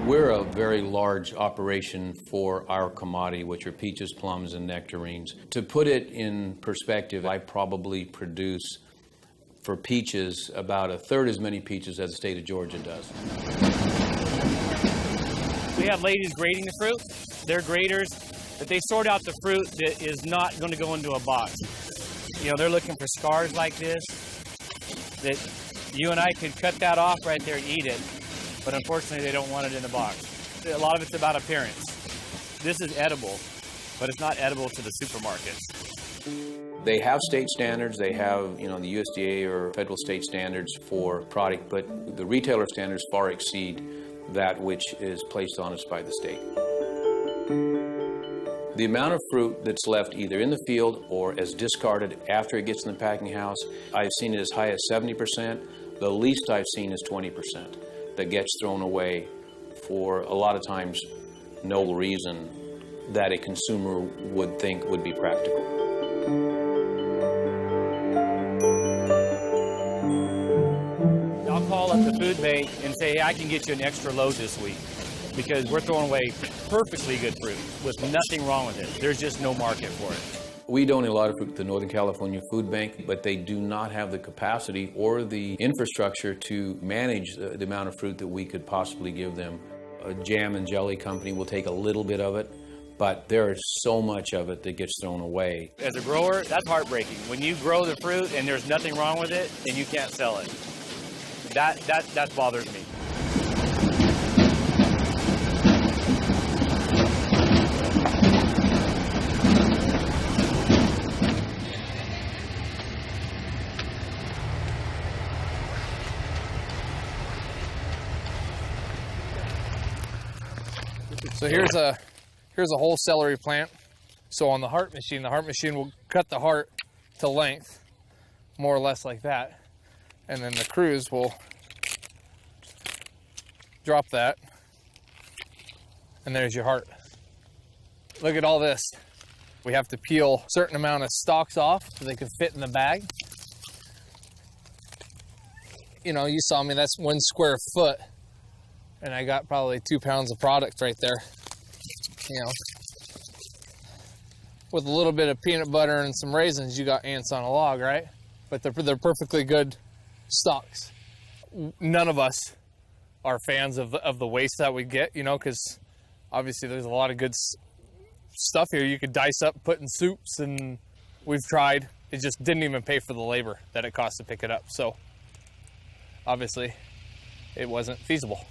We're a very large operation for our commodity, which are peaches, plums, and nectarines. To put it in perspective, I probably produce for peaches about a third as many peaches as the state of Georgia does. We have ladies grading the fruit. They're graders, but they sort out the fruit that is not going to go into a box. You know, they're looking for scars like this, that you and I could cut that off right there and eat it, but unfortunately they don't want it in the box. A lot of it's about appearance. This is edible, but it's not edible to the supermarkets. They have state standards, they have, you know, the USDA or federal state standards for product, but the retailer standards far exceed that which is placed on us by the state. The amount of fruit that's left either in the field or as discarded after it gets in the packing house, I've seen it as high as 70%. The least I've seen is 20% that gets thrown away for a lot of times no reason that a consumer would think would be practical. I'll call up the food bank and say, hey, I can get you an extra load this week because we're throwing away perfectly good fruit with nothing wrong with it. There's just no market for it. We donate a lot of fruit to the Northern California Food Bank, but they do not have the capacity or the infrastructure to manage the amount of fruit that we could possibly give them. A jam and jelly company will take a little bit of it, but there is so much of it that gets thrown away. As a grower, that's heartbreaking. When you grow the fruit and there's nothing wrong with it and you can't sell it, that bothers me. So here's a whole celery plant. So on the heart machine will cut the heart to length, more or less like that. And then the crews will drop that. And there's your heart. Look at all this. We have to peel a certain amount of stalks off so they can fit in the bag. You know, you saw me, that's 1 square foot. And I got probably 2 pounds of product right there. You know, with a little bit of peanut butter and some raisins, you got ants on a log, right? But they're perfectly good stalks. None of us are fans of the waste that we get, you know, because obviously there's a lot of good stuff here you could dice up, put in soups, and we've tried. It just didn't even pay for the labor that it cost to pick it up. So obviously it wasn't feasible.